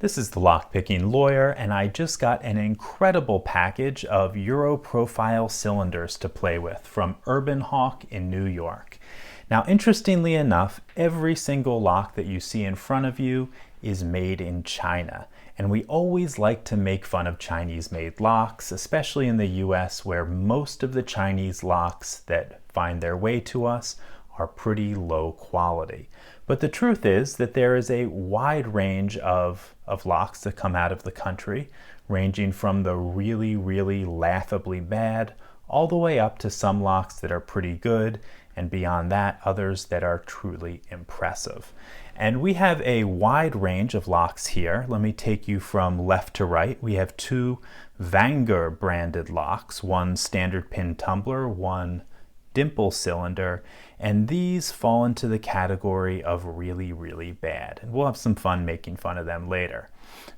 This is the Lockpicking Lawyer, and I just got an incredible package of Euro profile cylinders to play with from Urban Hawk in New York. Now, interestingly enough, every single lock that you see in front of you is made in China. And we always like to make fun of Chinese-made locks, especially in the US, where most of the Chinese locks that find their way to us are pretty low quality. But the truth is that there is a wide range of locks that come out of the country, ranging from the really, really laughably bad, all the way up to some locks that are pretty good, and beyond that, others that are truly impressive. And we have a wide range of locks here. Let me take you from left to right. We have two Vanger branded locks, one standard pin tumbler, one dimple cylinder, and these fall into the category of really, really bad. And we'll have some fun making fun of them later.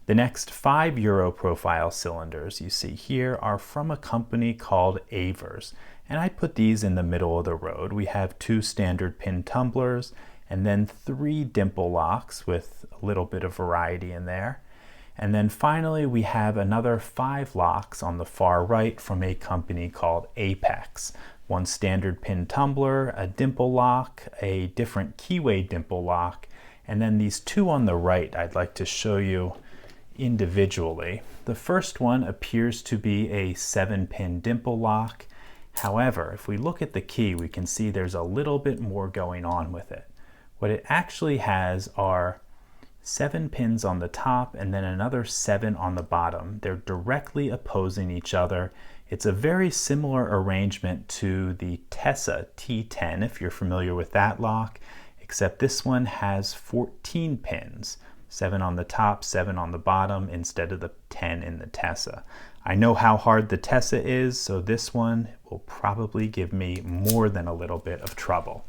The next 5 Euro profile cylinders you see here are from a company called Avers, and I put these in the middle of the road. We have 2 standard pin tumblers and then 3 dimple locks with a little bit of variety in there. And then finally we have another 5 locks on the far right from a company called Apecs. 1 standard pin tumbler, a dimple lock, a different keyway dimple lock, and then these 2 on the right I'd like to show you individually. The first one appears to be a 7-pin dimple lock. However, if we look at the key, we can see there's a little bit more going on with it. What it actually has are 7 pins on the top and then another 7 on the bottom. They're directly opposing each other. It's a very similar arrangement to the Tessa T10, if you're familiar with that lock, except this one has 14 pins, 7 on the top, 7 on the bottom, instead of the 10 in the Tessa. I know how hard the Tessa is, so this one will probably give me more than a little bit of trouble.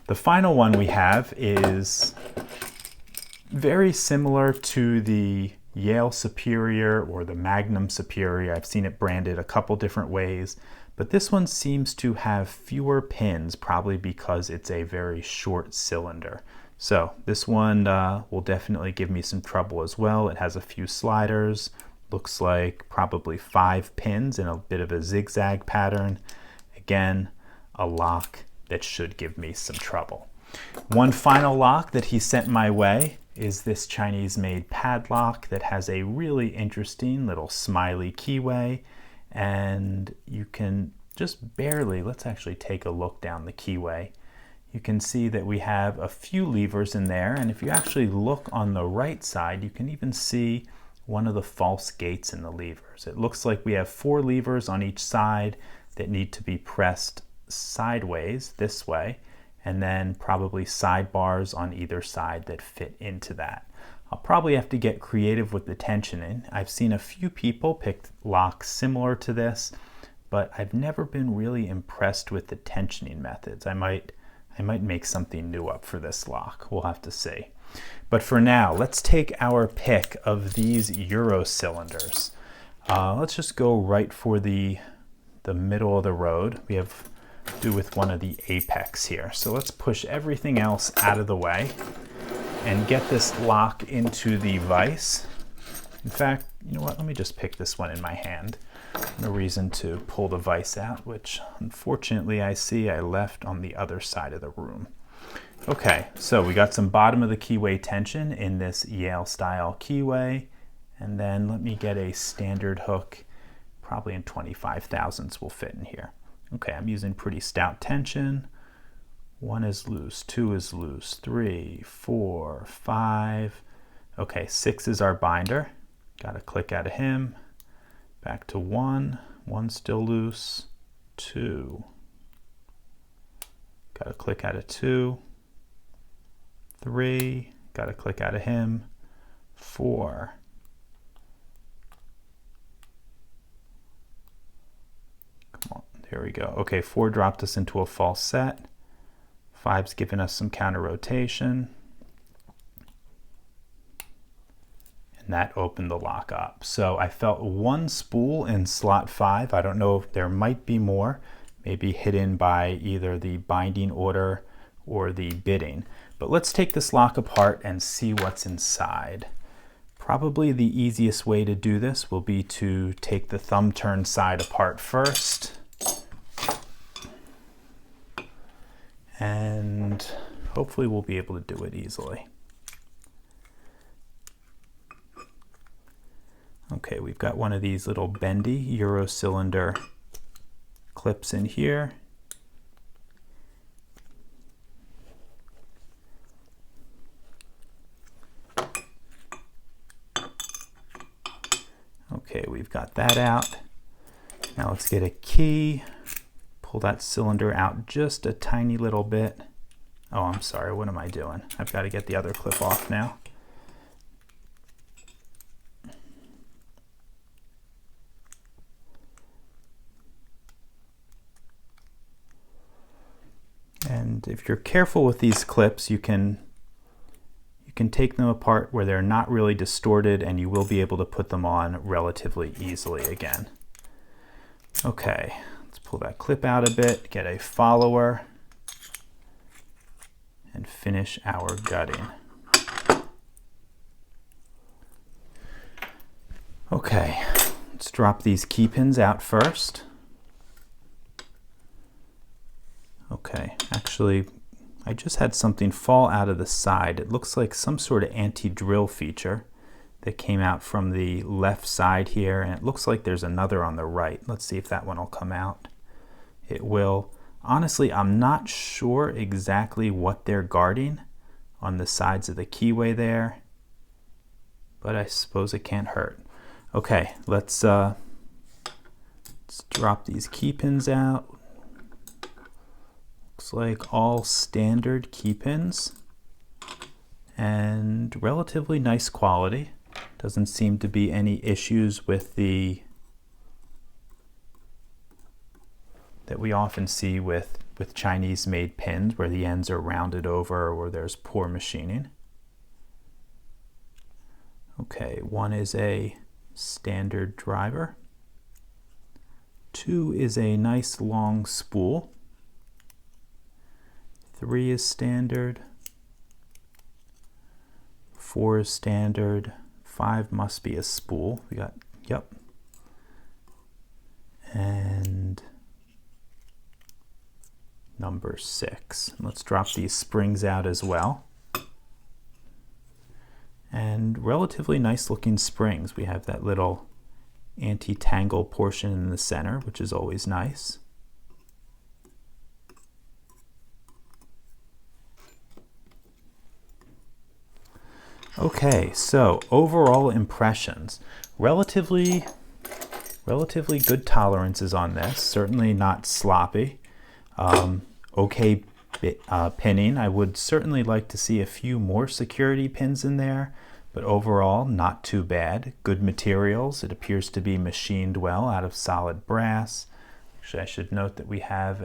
The final one we have is very similar to the Yale Superior or the Magnum Superior. I've seen it branded a couple different ways, but this one seems to have fewer pins, probably because it's a very short cylinder. So this one will definitely give me some trouble as well. It has a few sliders, looks like probably 5 pins in a bit of a zigzag pattern. Again, a lock that should give me some trouble. One final lock that he sent my way is this Chinese-made padlock that has a really interesting little smiley keyway, and you can just barely, let's actually take a look down the keyway. You can see that we have a few levers in there, and if you actually look on the right side, you can even see one of the false gates in the levers. It looks like we have 4 levers on each side that need to be pressed sideways this way, and then probably sidebars on either side that fit into that. I'll probably have to get creative with the tensioning. I've seen a few people pick locks similar to this, but I've never been really impressed with the tensioning methods. I might make something new up for this lock. We'll have to see. But for now, let's take our pick of these Euro cylinders. Let's just go right for the middle of the road. We have to do with one of the Apecs here. So let's push everything else out of the way and get this lock into the vise. In fact, you know what? Let me just pick this one in my hand. No reason to pull the vise out, which unfortunately I see I left on the other side of the room. Okay, so we got some bottom of the keyway tension in this Yale style keyway, and then let me get a standard hook, probably in 25 thousandths will fit in here. Okay, I'm using pretty stout tension. 1 is loose, 2 is loose, 3, 4, 5. Okay, 6 is our binder. Got a click out of him. Back to 1, 1 still loose, 2. Got a click out of 2. 3, got a click out of him. 4. Come on, there we go. Okay, 4 dropped us into a false set. 5's giving us some counter rotation. And that opened the lock up. So I felt 1 spool in slot 5. I don't know if there might be more, maybe hidden by either the binding order or the bidding. But let's take this lock apart and see what's inside. Probably the easiest way to do this will be to take the thumb turn side apart first. And hopefully we'll be able to do it easily. Okay, we've got one of these little bendy Euro cylinder clips in here. Okay, we've got that out. Now let's get a key. Pull that cylinder out just a tiny little bit. Oh, I'm sorry, what am I doing? I've got to get the other clip off now. And if you're careful with these clips, you can take them apart where they're not really distorted, and you will be able to put them on relatively easily again. Okay, let's pull that clip out a bit, get a follower, and finish our gutting. Okay, let's drop these key pins out first. Okay, actually, I just had something fall out of the side. It looks like some sort of anti-drill feature that came out from the left side here, and it looks like there's another on the right. Let's see if that one will come out. It will. Honestly, I'm not sure exactly what they're guarding on the sides of the keyway there, but I suppose it can't hurt. Okay, let's drop these key pins out. Looks like all standard key pins and relatively nice quality. Doesn't seem to be any issues with that we often see with Chinese made pins where the ends are rounded over or there's poor machining. Okay, one is a standard driver. 2 is a nice long spool. 3 is standard. 4 is standard. 5 must be a spool. We got, yep. And number 6. Let's drop these springs out as well. And relatively nice looking springs. We have that little anti-tangle portion in the center, which is always nice. Okay, so overall impressions. Relatively good tolerances on this. Certainly not sloppy. Okay pinning. I would certainly like to see a few more security pins in there, but overall not too bad. Good materials. It appears to be machined well out of solid brass. Actually, I should note that we have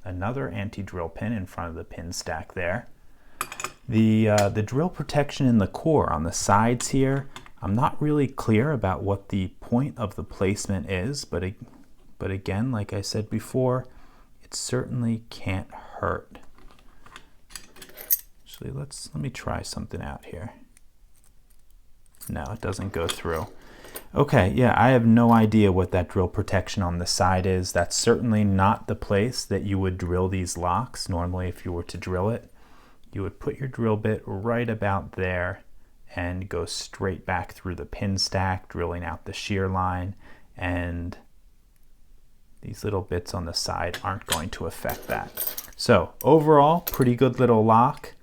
another anti-drill pin in front of the pin stack there. The drill protection in the core on the sides here, I'm not really clear about what the point of the placement is, but again, like I said before, it certainly can't hurt. Actually, let me try something out here. No, it doesn't go through. Okay, yeah, I have no idea what that drill protection on the side is. That's certainly not the place that you would drill these locks. Normally, if you were to drill it, you would put your drill bit right about there and go straight back through the pin stack, drilling out the shear line, and these little bits on the side aren't going to affect that. So overall, pretty good little lock.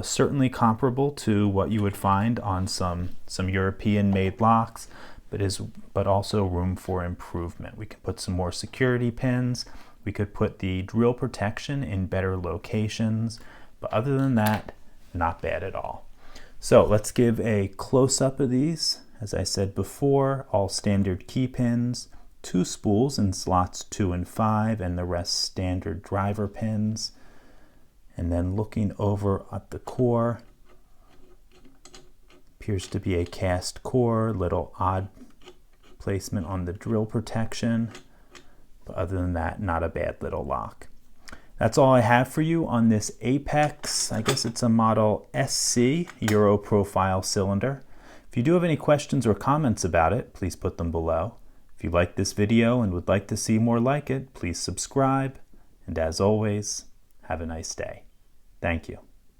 Certainly comparable to what you would find on some European made locks, but also room for improvement. We can put some more security pins. We could put the drill protection in better locations. But other than that, not bad at all. So let's give a close-up of these. As I said before, all standard key pins, 2 spools in slots 2 and 5, and the rest standard driver pins. And then looking over at the core, appears to be a cast core, little odd placement on the drill protection. But other than that, not a bad little lock. That's all I have for you on this Apex, I guess it's a model SC Euro profile cylinder. If If you do have any questions or comments about it, please put them below. If you like this video and would like to see more like it, please subscribe. And as always, have a nice day. Thank you.